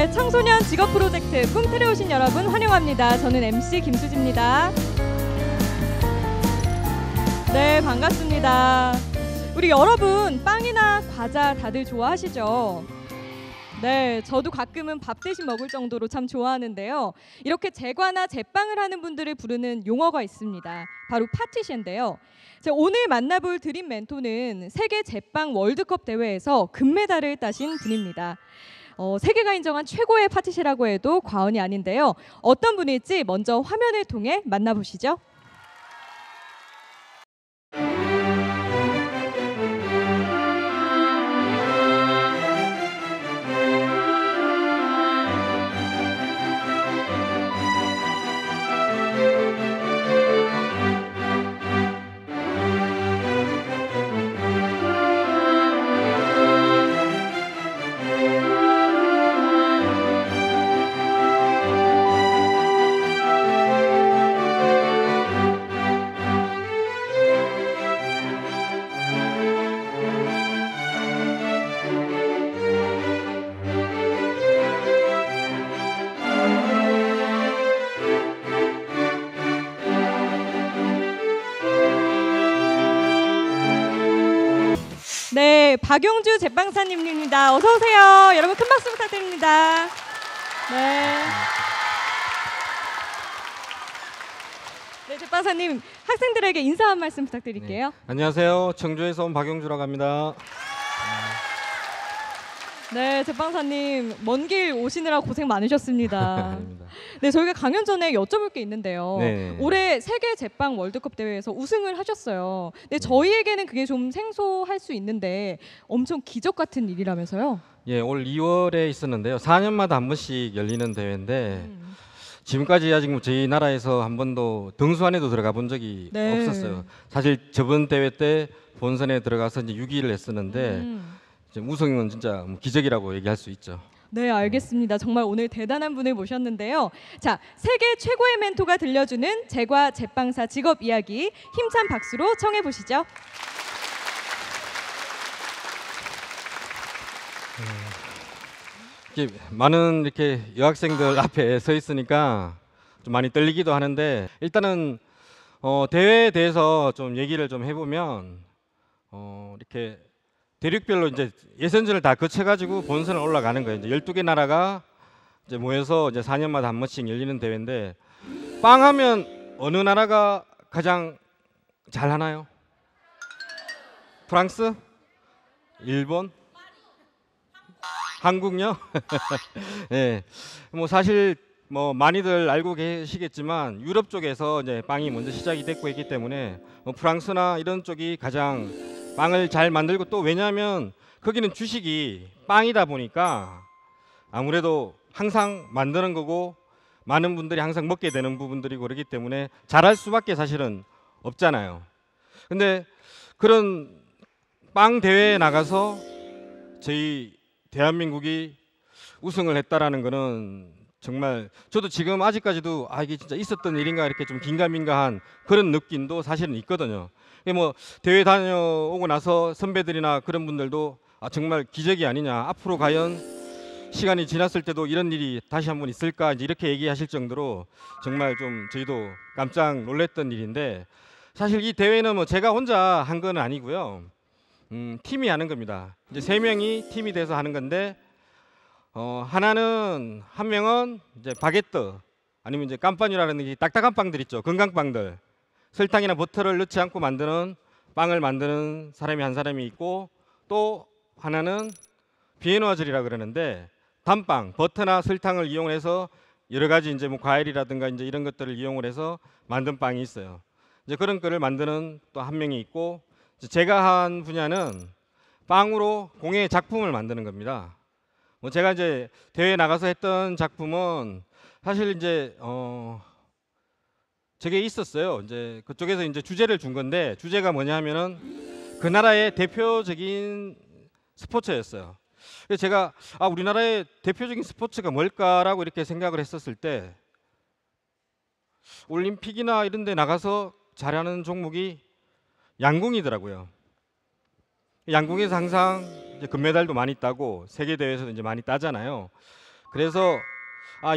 네, 청소년 직업 프로젝트 꿈틀에 오신 여러분 환영합니다. 저는 MC 김수지입니다. 네, 반갑습니다. 우리 여러분 빵이나 과자 다들 좋아하시죠? 네, 저도 가끔은 밥 대신 먹을 정도로 참 좋아하는데요. 이렇게 제과나 제빵을 하는 분들을 부르는 용어가 있습니다. 바로 파티시인데요. 오늘 만나볼 드림 멘토는 세계 제빵 월드컵 대회에서 금메달을 따신 분입니다. 세계가 인정한 최고의 파티시라고 해도 과언이 아닌데요. 어떤 분일지 먼저 화면을 통해 만나보시죠. 네, 박용주 제빵사님입니다. 어서 오세요. 여러분 큰 박수 부탁드립니다. 네. 네, 제빵사님 학생들에게 인사 한 말씀 부탁드릴게요. 네. 안녕하세요. 청주에서 온 박용주라고 합니다. 네, 제빵사님 먼 길 오시느라 고생 많으셨습니다. 네, 저희가 강연 전에 여쭤볼 게 있는데요. 네. 올해 세계 제빵 월드컵 대회에서 우승을 하셨어요. 네, 저희에게는 그게 좀 생소할 수 있는데 엄청 기적 같은 일이라면서요? 예, 올 2월에 있었는데요. 4년마다 한 번씩 열리는 대회인데 지금까지 아직 저희 나라에서 한 번도 등수 안에도 들어가 본 적이 네. 없었어요. 사실 저번 대회 때 본선에 들어가서 이제 6위를 했었는데 우승은 진짜 기적이라고 얘기할 수 있죠. 네, 알겠습니다. 정말 오늘 대단한 분을 모셨는데요. 자, 세계 최고의 멘토가 들려주는 제과 제빵사 직업 이야기 힘찬 박수로 청해 보시죠. 많은 이렇게 여학생들 앞에 서 있으니까 좀 많이 떨리기도 하는데 일단은 대회에 대해서 좀 얘기를 좀 해보면 이렇게 대륙별로 이제 예선전을 다 거쳐가지고 본선을 올라가는 거예요. 이제 12개 나라가 이제 모여서 이제 4년마다 한 번씩 열리는 대회인데 빵하면 어느 나라가 가장 잘하나요? 프랑스? 일본? 한국요? 네, 뭐 사실 뭐 많이들 알고 계시겠지만 유럽 쪽에서 이제 빵이 먼저 시작이 됐고 했기 때문에 프랑스나 이런 쪽이 가장 빵을 잘 만들고 또 왜냐하면 거기는 주식이 빵이다 보니까 아무래도 항상 만드는 거고 많은 분들이 항상 먹게 되는 부분들이고 그렇기 때문에 잘할 수밖에 사실은 없잖아요. 근데 그런 빵 대회에 나가서 저희 대한민국이 우승을 했다라는 거는 정말 저도 지금 아직까지도 이게 진짜 있었던 일인가 이렇게 좀 긴가민가한 그런 느낌도 사실은 있거든요. 뭐 대회 다녀오고 나서 선배들이나 그런 분들도 정말 기적이 아니냐, 앞으로 과연 시간이 지났을 때도 이런 일이 다시 한번 있을까 이제 이렇게 얘기하실 정도로 정말 좀 저희도 깜짝 놀랐던 일인데 사실 이 대회는 뭐 제가 혼자 한 건 아니고요. 팀이 하는 겁니다. 이제 3명이 팀이 돼서 하는 건데 한 명은 이제 바게트 아니면 이제 깜빠뉴라는 게 딱딱한 빵들 있죠. 건강빵들. 설탕이나 버터를 넣지 않고 만드는 빵을 만드는 사람이 한 사람이 있고 또 하나는 비에노아즐이라 그러는데 단빵, 버터나 설탕을 이용해서 여러 가지 이제 뭐 과일이라든가 이제 이런 것들을 이용을 해서 만든 빵이 있어요. 이제 그런 거를 만드는 또 한 명이 있고 제가 한 분야는 빵으로 공예 작품을 만드는 겁니다. 뭐 제가 이제 대회 나가서 했던 작품은 사실 이제 저게 있었어요. 이제 그쪽에서 이제 주제를 준 건데 주제가 뭐냐 하면은 그 나라의 대표적인 스포츠였어요. 그래서 제가 우리나라의 대표적인 스포츠가 뭘까라고 이렇게 생각을 했었을 때 올림픽이나 이런 데 나가서 잘하는 종목이 양궁이더라고요. 양궁에서 항상 이제 금메달도 많이 따고 세계 대회에서도 이제 많이 따잖아요. 그래서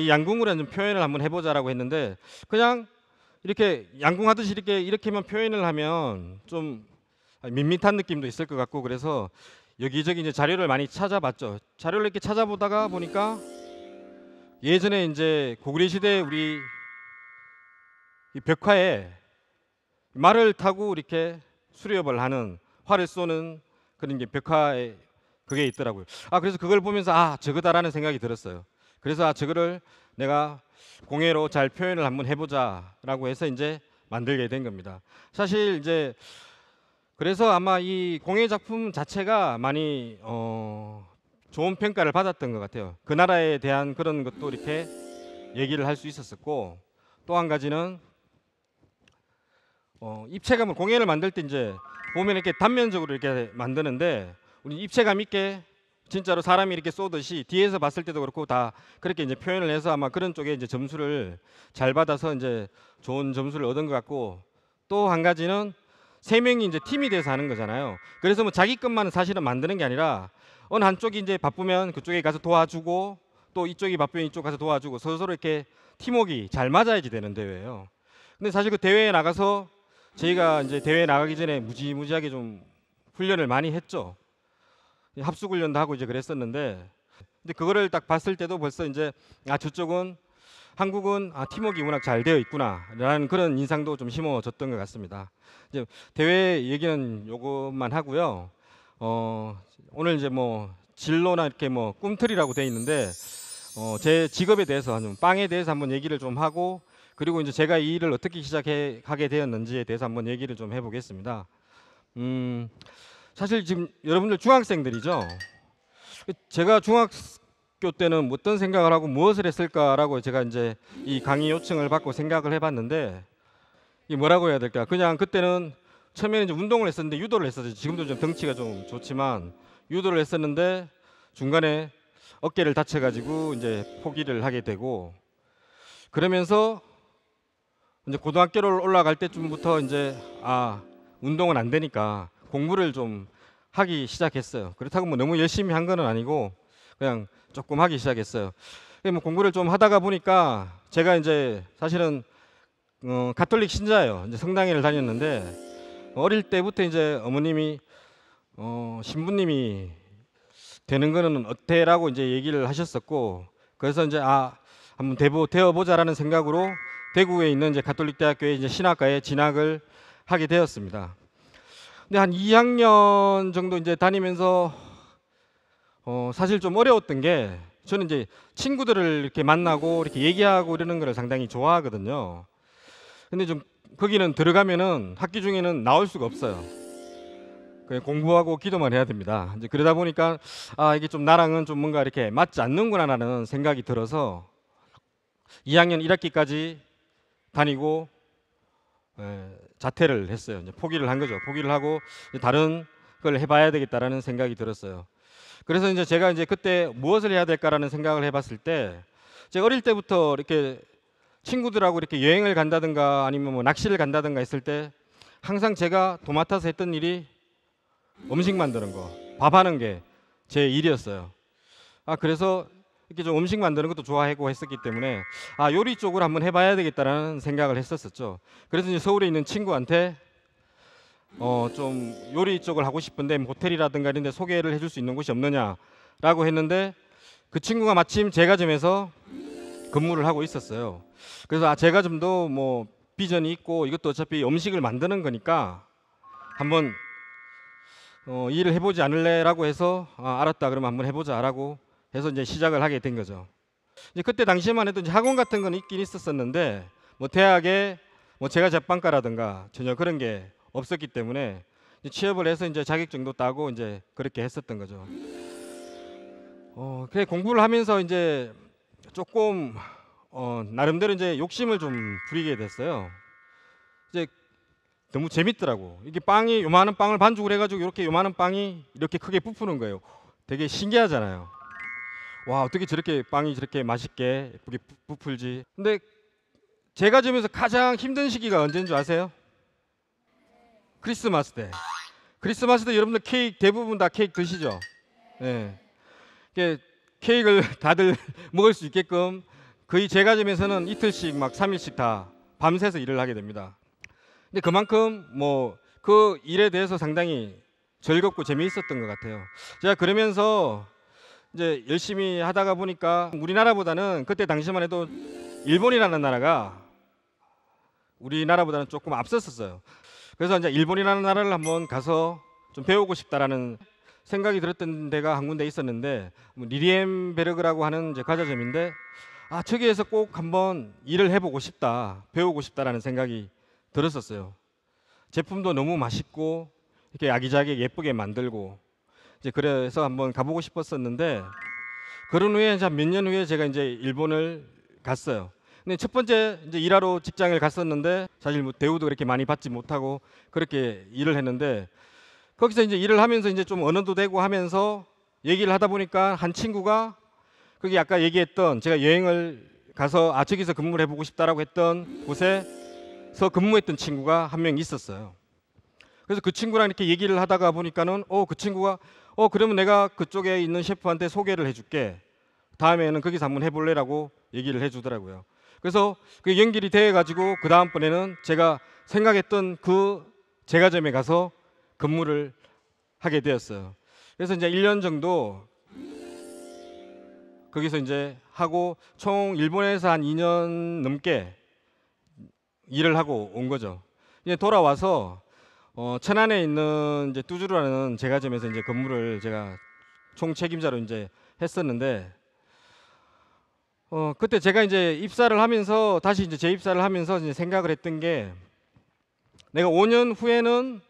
이 양궁으로 좀 표현을 한번 해보자라고 했는데 그냥 이렇게 양궁하듯이 이렇게만 표현을 하면 좀 밋밋한 느낌도 있을 것 같고 그래서 여기저기 이제 자료를 많이 찾아봤죠. 자료를 이렇게 찾아보다가 보니까 예전에 이제 고구려 시대 우리 이 벽화에 말을 타고 이렇게 수렵을 하는 활을 쏘는 그런 게 벽화에 그게 있더라고요. 그래서 그걸 보면서 저거다라는 생각이 들었어요. 그래서 저거를 내가 공예로 잘 표현을 한번 해보자라고 해서 이제 만들게 된 겁니다. 사실 이제 그래서 아마 이 공예 작품 자체가 많이 좋은 평가를 받았던 것 같아요. 그 나라에 대한 그런 것도 이렇게 얘기를 할 수 있었었고 또 한 가지는 입체감을 공예를 만들 때 이제 보면 이렇게 단면적으로 이렇게 만드는데 우리 입체감 있게 진짜로 사람이 이렇게 쏘듯이 뒤에서 봤을 때도 그렇고 다 그렇게 이제 표현을 해서 아마 그런 쪽에 이제 점수를 잘 받아서 이제 좋은 점수를 얻은 것 같고 또 한 가지는 세 명이 이제 팀이 돼서 하는 거잖아요. 그래서 뭐 자기 것만 사실은 만드는 게 아니라 어느 한쪽이 이제 바쁘면 그쪽에 가서 도와주고 또 이쪽이 바쁘면 이쪽 가서 도와주고 서로 이렇게 팀워크가 잘 맞아야지 되는 대회예요. 근데 사실 그 대회에 나가서 저희가 이제 대회에 나가기 전에 무지무지하게 좀 훈련을 많이 했죠. 합숙 훈련도 하고 이제 그랬었는데 근데 그거를 딱 봤을 때도 벌써 이제 저쪽은 한국은 팀워크가 워낙 잘 되어 있구나라는 그런 인상도 좀 심어졌던 것 같습니다. 이제 대회 얘기는 요것만 하고요. 오늘 이제 뭐 진로나 이렇게 뭐 꿈틀이라고 돼 있는데 제 직업에 대해서 좀 빵에 대해서 한번 얘기를 좀 하고 그리고 이제 제가 이 일을 어떻게 시작하게 되었는지에 대해서 한번 얘기를 좀 해보겠습니다. 사실 지금 여러분들 중학생들이죠. 제가 중학교 때는 어떤 생각을 하고 무엇을 했을까라고 제가 이제 이 강의 요청을 받고 생각을 해봤는데 이 뭐라고 해야 될까? 그냥 그때는 처음에는 이제 운동을 했었는데 유도를 했었죠. 지금도 좀 덩치가 좀 좋지만 유도를 했었는데 중간에 어깨를 다쳐가지고 이제 포기를 하게 되고 그러면서 이제 고등학교를 올라갈 때쯤부터 이제 운동은 안 되니까 공부를 좀 하기 시작했어요. 그렇다고 뭐 너무 열심히 한 건 아니고 그냥 조금 하기 시작했어요. 뭐 공부를 좀 하다가 보니까 제가 이제 사실은 가톨릭 신자예요. 이제 성당회를 다녔는데 어릴 때부터 이제 어머님이 신부님이 되는 거는 어때라고 이제 얘기를 하셨었고 그래서 이제 한번 되어보자라는 생각으로 대구에 있는 이제 가톨릭 대학교에 이제 신학과에 진학을 하게 되었습니다. 근데 한 2학년 정도 이제 다니면서 사실 좀 어려웠던 게 저는 이제 친구들을 이렇게 만나고 이렇게 얘기하고 이러는 걸 상당히 좋아하거든요. 근데 좀 거기는 들어가면은 학기 중에는 나올 수가 없어요. 그냥 공부하고 기도만 해야 됩니다. 이제 그러다 보니까 이게 좀 나랑은 좀 뭔가 이렇게 맞지 않는구나라는 생각이 들어서 2학년 1학기까지 다니고 자퇴를 했어요. 이제 포기를 한 거죠. 포기를 하고 다른 걸 해봐야 되겠다라는 생각이 들었어요. 그래서 이제 제가 이제 그때 무엇을 해야 될까라는 생각을 해봤을 때 제가 어릴 때부터 이렇게 친구들하고 이렇게 여행을 간다든가 아니면 뭐 낚시를 간다든가 했을 때 항상 제가 도맡아서 했던 일이 음식 만드는 거, 밥하는 게 제 일이었어요. 그래서 이렇게 좀 음식 만드는 것도 좋아하고 했었기 때문에 요리 쪽으로 한번 해봐야 되겠다라는 생각을 했었죠. 그래서 이제 서울에 있는 친구한테 좀 요리 쪽을 하고 싶은데 호텔이라든가 이런 데 소개를 해줄 수 있는 곳이 없느냐라고 했는데 그 친구가 마침 제과점에서 근무를 하고 있었어요. 그래서 제과점도 뭐 비전이 있고 이것도 어차피 음식을 만드는 거니까 한번 일을 해보지 않을래라고 해서 알았다 그러면 한번 해보자라고 해서 이제 시작을 하게 된 거죠. 이제 그때 당시에만 해도 이제 학원 같은 건 있긴 있었었는데 뭐 대학에 뭐 제과 제빵과라든가 전혀 그런 게 없었기 때문에 이제 취업을 해서 이제 자격증도 따고 이제 그렇게 했었던 거죠. 그래 공부를 하면서 이제 조금 나름대로 이제 욕심을 좀 부리게 됐어요. 이제 너무 재밌더라고. 이게 빵이 요만한 빵을 반죽을 해가지고 이렇게 요만한 빵이 이렇게 크게 부푸는 거예요. 되게 신기하잖아요. 와 어떻게 저렇게 빵이 저렇게 맛있게 예쁘게 부풀지. 근데 제가 점에서 가장 힘든 시기가 언제인 줄 아세요? 크리스마스 때. 크리스마스 때 여러분들 케이크 대부분 다 케이크 드시죠? 네. 케이크를 다들 먹을 수 있게끔 거의 제과점에서는 이틀씩 막 3일씩 다 밤새서 일을 하게 됩니다. 근데 그만큼 뭐 그 일에 대해서 상당히 즐겁고 재미있었던 것 같아요. 제가 그러면서 이제 열심히 하다가 보니까 우리나라보다는 그때 당시만 해도 일본이라는 나라가 우리나라보다는 조금 앞섰었어요. 그래서 이제 일본이라는 나라를 한번 가서 좀 배우고 싶다라는 생각이 들었던 데가 한 군데 있었는데 리리엠베르그라고 하는 이제 과자점인데 저기에서 꼭 한번 일을 해보고 싶다, 배우고 싶다라는 생각이 들었었어요. 제품도 너무 맛있고 이렇게 아기자기하게 예쁘게 만들고 이제 그래서 한번 가보고 싶었었는데 그런 후에 이제 몇 년 후에 제가 이제 일본을 갔어요. 근데 첫 번째 이제 일하러 직장을 갔었는데 사실 뭐 대우도 그렇게 많이 받지 못하고 그렇게 일을 했는데 거기서 이제 일을 하면서 이제 좀 언어도 되고 하면서 얘기를 하다 보니까 한 친구가 거기 아까 얘기했던 제가 여행을 가서 저기서 근무를 해보고 싶다라고 했던 곳에서 근무했던 친구가 한 명 있었어요. 그래서 그 친구랑 이렇게 얘기를 하다가 보니까는 그 친구가 그러면 내가 그쪽에 있는 셰프한테 소개를 해줄게. 다음에는 거기서 한번 해볼래라고 얘기를 해주더라고요. 그래서 그 연결이 돼가지고 그 다음번에는 제가 생각했던 그 제과점에 가서 근무를 하게 되었어요. 그래서 이제 1년 정도 거기서 이제 하고 총 일본에서 한 2년 넘게 일을 하고 온 거죠. 이제 돌아와서 천안에 있는 이제 뚜주루라는 제과점에서 이제 근무를 제가 총 책임자로 이제 했었는데 그때 제가 이제 입사를 하면서 다시 이제 재입사를 하면서 이제 생각을 했던 게 내가 5년 후에는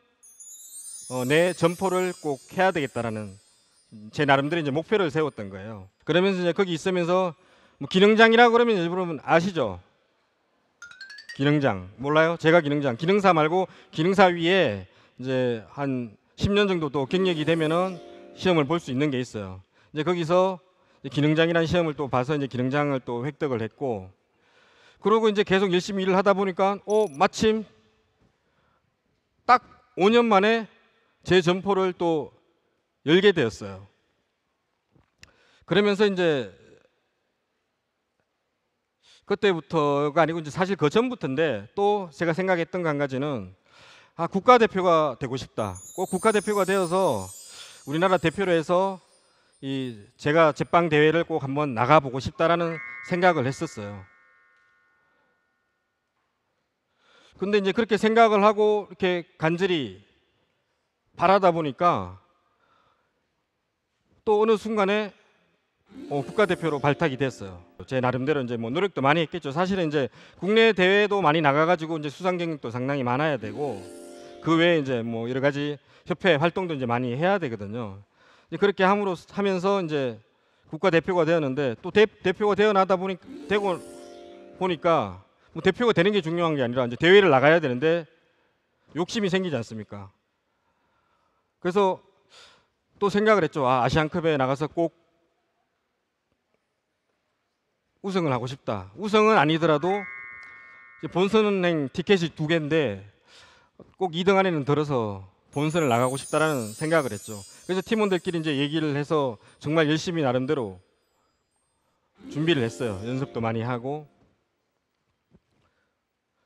내 점포를 꼭 해야 되겠다라는 제 나름대로 이제 목표를 세웠던 거예요. 그러면서 이제 거기 있으면서 뭐 기능장이라고 그러면 여러분 아시죠? 기능장 몰라요? 제가 기능사 말고 기능사 위에 이제 한 10년 정도 또 경력이 되면은 시험을 볼 수 있는 게 있어요. 이제 거기서 기능장이라는 시험을 또 봐서 이제 기능장을 또 획득을 했고 그러고 이제 계속 열심히 일을 하다 보니까 마침 딱 5년 만에 제 점포를 또 열게 되었어요. 그러면서 이제 그때부터가 아니고 이제 사실 그 전부터인데 또 제가 생각했던 거 한 가지는 국가대표가 되고 싶다. 꼭 국가대표가 되어서 우리나라 대표로 해서 제가 제빵 대회를 꼭 한번 나가보고 싶다라는 생각을 했었어요. 근데 이제 그렇게 생각을 하고 이렇게 간절히 바라다 보니까 또 어느 순간에 국가대표로 발탁이 됐어요. 제 나름대로 이제 뭐 노력도 많이 했겠죠. 사실은 이제 국내 대회도 많이 나가가지고 이제 수상 경력도 상당히 많아야 되고 그 외에 이제 뭐 여러 가지 협회 활동도 이제 많이 해야 되거든요. 이제 그렇게 하면서 이제 국가대표가 되었는데 또 대표가 되고 보니까 뭐 대표가 되는 게 중요한 게 아니라 이제 대회를 나가야 되는데 욕심이 생기지 않습니까? 그래서 또 생각을 했죠. 아시안컵에 나가서 꼭 우승을 하고 싶다. 우승은 아니더라도 본선행 티켓이 2개인데 꼭 2등 안에는 들어서 본선을 나가고 싶다라는 생각을 했죠. 그래서 팀원들끼리 이제 얘기를 해서 정말 열심히 나름대로 준비를 했어요. 연습도 많이 하고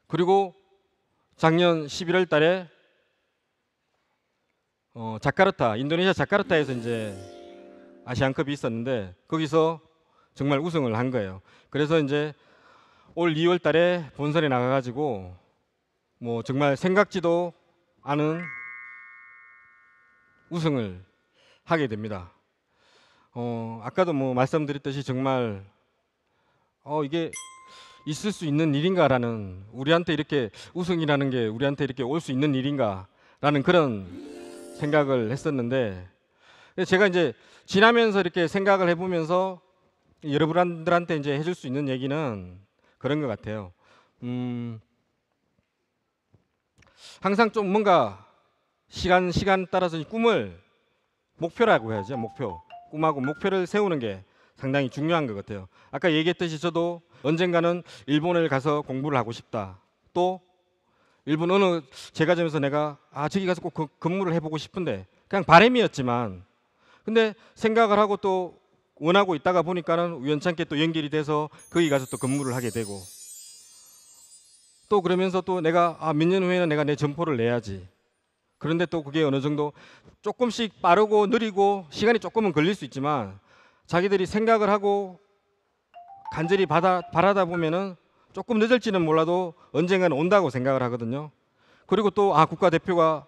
그리고 작년 11월 달에 인도네시아 자카르타에서 이제 아시안컵이 있었는데 거기서 정말 우승을 한 거예요. 그래서 이제 올 2월 달에 본선에 나가가지고 뭐 정말 생각지도 않은 우승을 하게 됩니다. 아까도 뭐 말씀드렸듯이 정말 이게 있을 수 있는 일인가라는 우리한테 이렇게 우승이라는 게 우리한테 이렇게 올 수 있는 일인가라는 그런 생각을 했었는데 제가 이제 지나면서 이렇게 생각을 해보면서 여러분들한테 이제 해줄 수 있는 얘기는 그런 것 같아요. 항상 좀 뭔가 시간 따라서 목표라고 해야죠. 꿈하고 목표를 세우는 게 상당히 중요한 것 같아요. 아까 얘기했듯이 저도 언젠가는 일본을 가서 공부를 하고 싶다. 또 일본 어느 제과점에서 내가 저기 가서 꼭 근무를 해보고 싶은데 그냥 바람이었지만 근데 생각을 하고 또 원하고 있다가 보니까는 우연찮게 또 연결이 돼서 거기 가서 또 근무를 하게 되고, 또 그러면서 또 내가 몇 년 후에는 내가 내 점포를 내야지. 그런데 또 그게 어느 정도 조금씩 빠르고 느리고 시간이 조금은 걸릴 수 있지만 자기들이 생각을 하고 간절히 바라다 보면은 조금 늦을지는 몰라도 언젠가는 온다고 생각을 하거든요. 그리고 또 국가대표가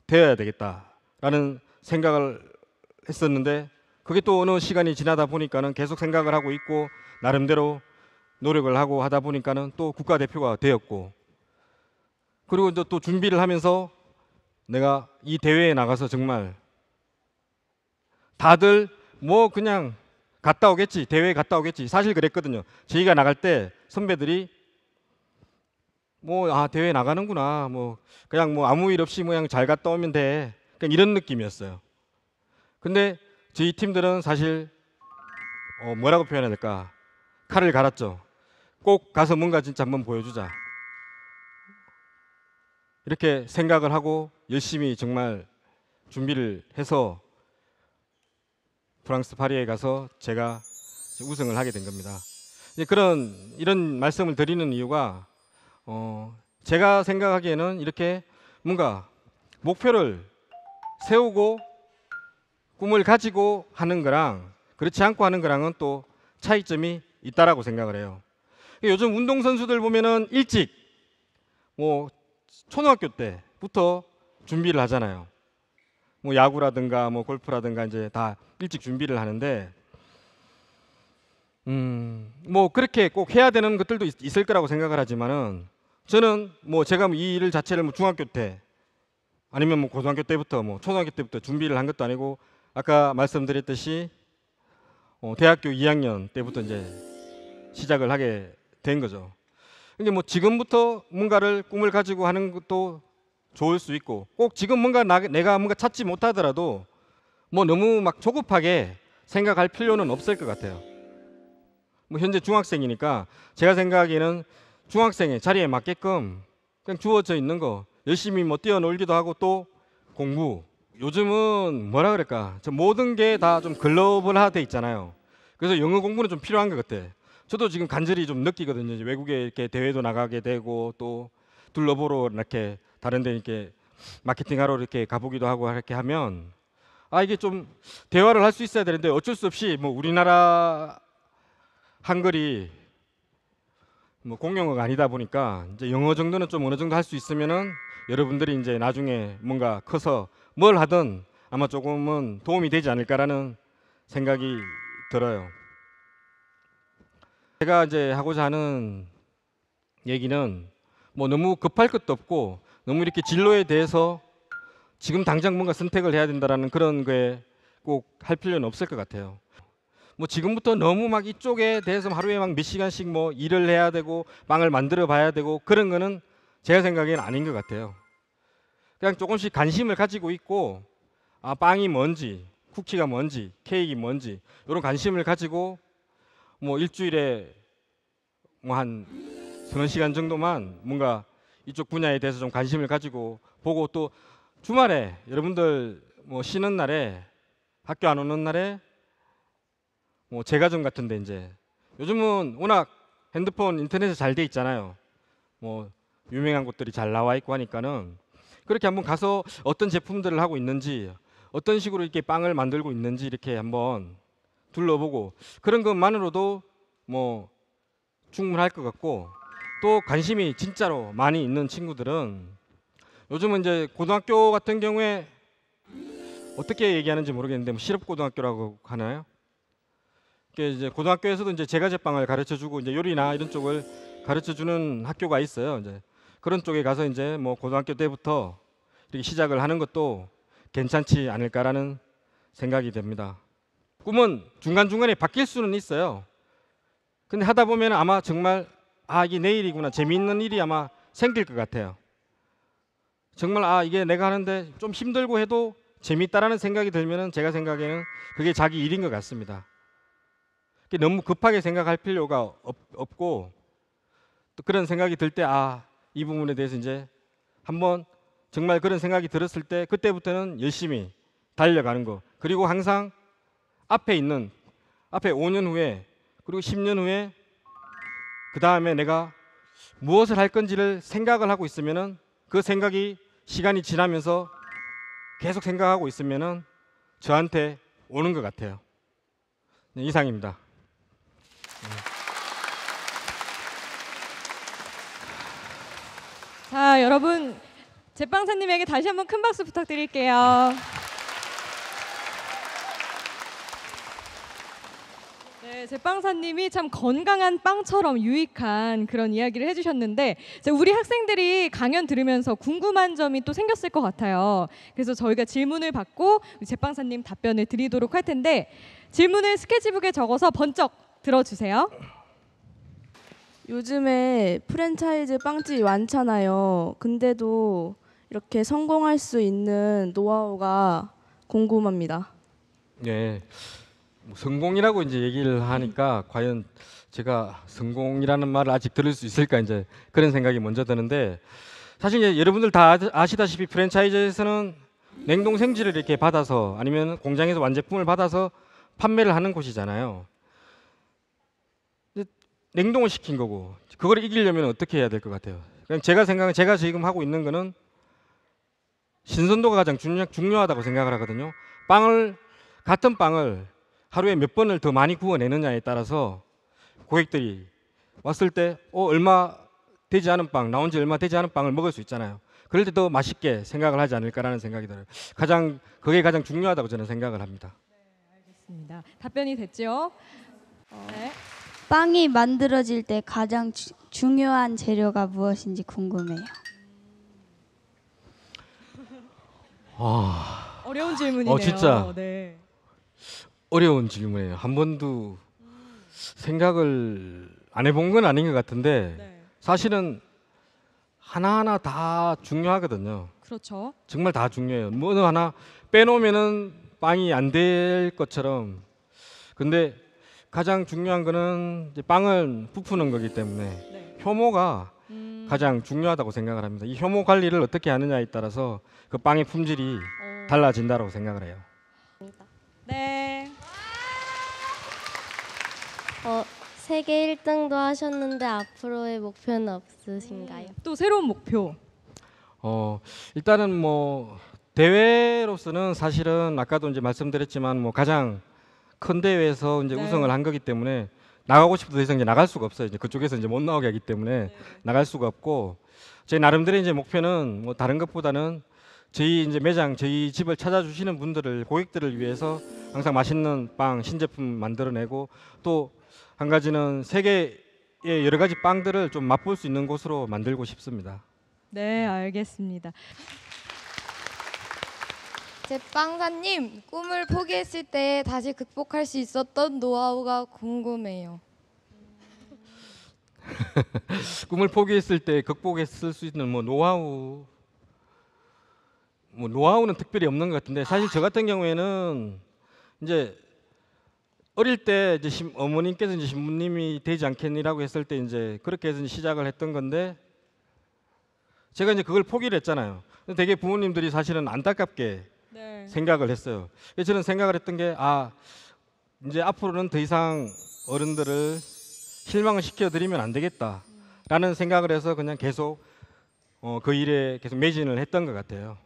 되어야 되겠다라는 생각을 했었는데, 그게 또 어느 시간이 지나다 보니까는 계속 생각을 하고 있고 나름대로 노력을 하고 하다 보니까는 또 국가대표가 되었고, 그리고 이제 또 준비를 하면서 내가 이 대회에 나가서 정말 다들 뭐 그냥 갔다 오겠지, 대회에 갔다 오겠지, 사실 그랬거든요. 저희가 나갈 때 선배들이 뭐 대회 나가는구나, 뭐 그냥 뭐 아무 일 없이 그냥 잘 갔다 오면 돼, 그냥 이런 느낌이었어요. 근데 저희 팀들은 사실 뭐라고 표현해야 될까, 칼을 갈았죠. 꼭 가서 뭔가 진짜 한번 보여주자, 이렇게 생각을 하고 열심히 정말 준비를 해서 프랑스 파리에 가서 제가 우승을 하게 된 겁니다. 이런 말씀을 드리는 이유가 제가 생각하기에는 이렇게 뭔가 목표를 세우고 꿈을 가지고 하는 거랑 그렇지 않고 하는 거랑은 또 차이점이 있다라고 생각을 해요. 요즘 운동선수들 보면은 일찍 뭐 초등학교 때부터 준비를 하잖아요. 뭐 야구라든가 뭐 골프라든가 이제 다 일찍 준비를 하는데, 뭐 그렇게 꼭 해야 되는 것들도 있을 거라고 생각을 하지만은, 저는 뭐 제가 이 일 자체를 뭐 중학교 때 아니면 뭐 고등학교 때부터 뭐 초등학교 때부터 준비를 한 것도 아니고, 아까 말씀드렸듯이 대학교 2학년 때부터 이제 시작을 하게 된 거죠. 근데 뭐 지금부터 뭔가를 꿈을 가지고 하는 것도 좋을 수 있고, 꼭 지금 뭔가 내가 뭔가 찾지 못하더라도 뭐 너무 막 조급하게 생각할 필요는 없을 것 같아요. 뭐 현재 중학생이니까 제가 생각하기에는 중학생의 자리에 맞게끔 그냥 주어져 있는 거 열심히 뭐 뛰어놀기도 하고, 또 공부, 요즘은 뭐라 그럴까, 모든 게 다 좀 글로벌화돼 있잖아요. 그래서 영어 공부는 좀 필요한 것 같아. 저도 지금 간절히 좀 느끼거든요. 이제 외국에 이렇게 대회도 나가게 되고, 또 둘러보러 이렇게 다른 데 이렇게 마케팅하러 이렇게 가보기도 하고, 이렇게 하면 이게 좀 대화를 할 수 있어야 되는데 어쩔 수 없이 뭐 우리나라 한글이 뭐 공용어가 아니다 보니까 이제 영어 정도는 좀 어느 정도 할 수 있으면은 여러분들이 이제 나중에 뭔가 커서 뭘 하든 아마 조금은 도움이 되지 않을까라는 생각이 들어요. 제가 이제 하고자 하는 얘기는 뭐 너무 급할 것도 없고, 너무 이렇게 진로에 대해서 지금 당장 뭔가 선택을 해야 된다라는 그런 거에 꼭 할 필요는 없을 것 같아요. 뭐 지금부터 너무 막 이쪽에 대해서 하루에 막 몇 시간씩 뭐 일을 해야 되고 빵을 만들어 봐야 되고 그런 거는 제가 생각에는 아닌 것 같아요. 그냥 조금씩 관심을 가지고 있고, 빵이 뭔지, 쿠키가 뭔지, 케이크가 뭔지 이런 관심을 가지고 뭐 일주일에 뭐 한 서너 시간 정도만 뭔가 이쪽 분야에 대해서 좀 관심을 가지고 보고, 또 주말에 여러분들 뭐 쉬는 날에, 학교 안 오는 날에 뭐 제과점 같은데, 이제 요즘은 워낙 핸드폰 인터넷에 잘 돼 있잖아요. 뭐 유명한 곳들이 잘 나와 있고 하니까는 그렇게 한번 가서 어떤 제품들을 하고 있는지, 어떤 식으로 이렇게 빵을 만들고 있는지 이렇게 한번 둘러보고, 그런 것만으로도 뭐 충분할 것 같고, 또 관심이 진짜로 많이 있는 친구들은 요즘은 이제 고등학교 같은 경우에 어떻게 얘기하는지 모르겠는데 뭐 실업고등학교라고 하나요? 이제 고등학교에서도 이제 제과제빵을 가르쳐주고 이제 요리나 이런 쪽을 가르쳐주는 학교가 있어요. 이제 그런 쪽에 가서 이제 뭐 고등학교 때부터 이렇게 시작을 하는 것도 괜찮지 않을까라는 생각이 됩니다. 꿈은 중간중간에 바뀔 수는 있어요. 근데 하다 보면 아마 정말 이게 내 일이구나, 재미있는 일이 아마 생길 것 같아요. 정말 이게 내가 하는데 좀 힘들고 해도 재밌다라는 생각이 들면은 제가 생각에는 그게 자기 일인 것 같습니다. 너무 급하게 생각할 필요가 없고, 또 그런 생각이 들 때 이 부분에 대해서 이제 한번 정말 그런 생각이 들었을 때 그때부터는 열심히 달려가는 거, 그리고 항상 앞에 있는 앞에 5년 후에 그리고 10년 후에 그 다음에 내가 무엇을 할 건지를 생각을 하고 있으면은 그 생각이 시간이 지나면서 계속 생각하고 있으면은 저한테 오는 것 같아요. 네, 이상입니다. 자, 여러분 제빵사님에게 다시 한번 큰 박수 부탁드릴게요. 네, 제빵사님이 참 건강한 빵처럼 유익한 그런 이야기를 해주셨는데 우리 학생들이 강연 들으면서 궁금한 점이 또 생겼을 것 같아요. 그래서 저희가 질문을 받고 제빵사님 답변을 드리도록 할 텐데 질문을 스케치북에 적어서 번쩍 들어주세요. 요즘에 프랜차이즈 빵집이 많잖아요. 근데도 이렇게 성공할 수 있는 노하우가 궁금합니다. 네, 뭐 성공이라고 이제 얘기를 하니까 과연 제가 성공이라는 말을 아직 들을 수 있을까 이제 그런 생각이 먼저 드는데 사실 이제 여러분들 다 아시다시피 프랜차이즈에서는 냉동 생지를 이렇게 받아서 아니면 공장에서 완제품을 받아서 판매를 하는 곳이잖아요. 냉동을 시킨 거고 그걸 이기려면 어떻게 해야 될 것 같아요? 그냥 제가 생각은 제가 지금 하고 있는 거는 신선도가 가장 중요하다고 생각을 하거든요. 같은 빵을 하루에 몇 번을 더 많이 구워내느냐에 따라서 고객들이 왔을 때 얼마 되지 않은 빵, 나온 지 얼마 되지 않은 빵을 먹을 수 있잖아요. 그럴 때 더 맛있게 생각을 하지 않을까라는 생각이 들어요. 그게 가장 중요하다고 저는 생각을 합니다. 네, 알겠습니다. 답변이 됐죠? 네. 빵이 만들어질 때 가장 중요한 재료가 무엇인지 궁금해요. 어려운 질문이네요. 진짜. 네. 어려운 질문이에요. 한 번도 생각을 안 해본 건 아닌 것 같은데 네. 사실은 하나하나 다 중요하거든요. 그렇죠. 정말 다 중요해요. 뭐 하나 빼놓으면은 빵이 안 될 것처럼. 근데 가장 중요한 거는 이제 빵을 부푸는 거기 때문에 네. 효모가 가장 중요하다고 생각을 합니다. 이 효모 관리를 어떻게 하느냐에 따라서 그 빵의 품질이 달라진다고 생각을 해요. 네. 세계 1등도 하셨는데 앞으로의 목표는 없으신가요? 또 새로운 목표. 일단은 뭐 대회로서는 사실은 아까도 이제 말씀드렸지만 뭐 가장 큰 대회에서 이제 네. 우승을 한 거기 때문에 나가고 싶어도 더 이상 이제 나갈 수가 없어요. 이제 그쪽에서 이제 못 나오게 하기 때문에 나갈 수가 없고 제 나름대로 이제 목표는 뭐 다른 것보다는 저희 이제 매장, 저희 집을 찾아주시는 분들을 고객들을 위해서 항상 맛있는 빵, 신제품 만들어내고 또 한 가지는 세계의 여러 가지 빵들을 좀 맛볼 수 있는 곳으로 만들고 싶습니다. 네, 알겠습니다. 제빵사님, 꿈을 포기했을 때 다시 극복할 수 있었던 노하우가 궁금해요. 꿈을 포기했을 때 극복했을 수 있는 뭐 노하우는 특별히 없는 것 같은데 사실 저 같은 경우에는 이제 어릴 때 이제 어머님께서 이제 신부님이 되지 않겠니라고 했을 때 이제 그렇게 해서 이제 시작을 했던 건데 제가 이제 그걸 포기를 했잖아요. 근데 되게 부모님들이 사실은 안타깝게 네. 생각을 했어요. 그래서 저는 생각을 했던 게 이제 앞으로는 더 이상 어른들을 실망을 시켜드리면 안 되겠다라는 생각을 해서 그냥 계속 그 일에 계속 매진을 했던 것 같아요.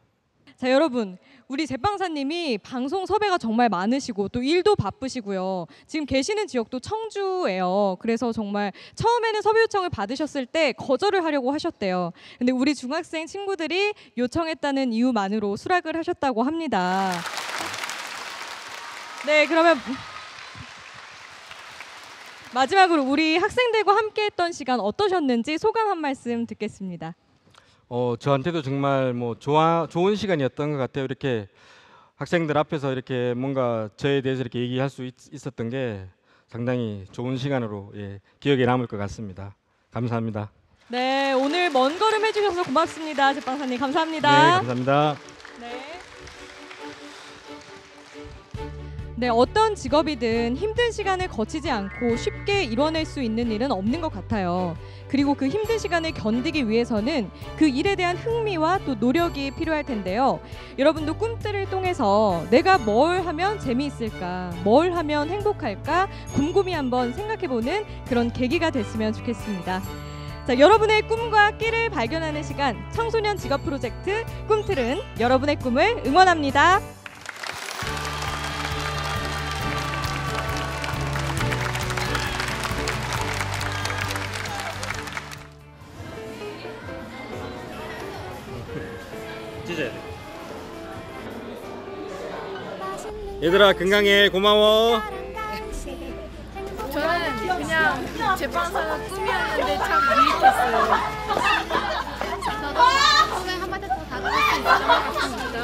자, 여러분, 우리 제빵사님이 방송 섭외가 정말 많으시고 또 일도 바쁘시고요. 지금 계시는 지역도 청주예요. 그래서 정말 처음에는 섭외 요청을 받으셨을 때 거절을 하려고 하셨대요. 근데 우리 중학생 친구들이 요청했다는 이유만으로 수락을 하셨다고 합니다. 네, 그러면 마지막으로 우리 학생들과 함께했던 시간 어떠셨는지 소감 한 말씀 듣겠습니다. 저한테도 정말 뭐 좋은 시간이었던 것 같아요. 이렇게 학생들 앞에서 이렇게 뭔가 저에 대해서 이렇게 얘기할 수 있었던 게 상당히 좋은 시간으로 기억에 남을 것 같습니다. 감사합니다. 네, 오늘 먼 걸음 해주셔서 고맙습니다. 제빵사님 감사합니다. 네, 감사합니다. 네. 네, 어떤 직업이든 힘든 시간을 거치지 않고 쉽게 이뤄낼 수 있는 일은 없는 것 같아요. 그리고 그 힘든 시간을 견디기 위해서는 그 일에 대한 흥미와 또 노력이 필요할 텐데요. 여러분도 꿈틀을 통해서 내가 뭘 하면 재미있을까, 뭘 하면 행복할까 곰곰이 한번 생각해보는 그런 계기가 됐으면 좋겠습니다. 자, 여러분의 꿈과 끼를 발견하는 시간, 청소년 직업 프로젝트 꿈틀은 여러분의 꿈을 응원합니다. 찢어야 돼. 얘들아 건강해. 고마워. 저는 그냥 제빵사가 꿈이었는데 참 유익했어요. 저도 꿈에 한마디 더 다가갈 수 있을 것 같습니다.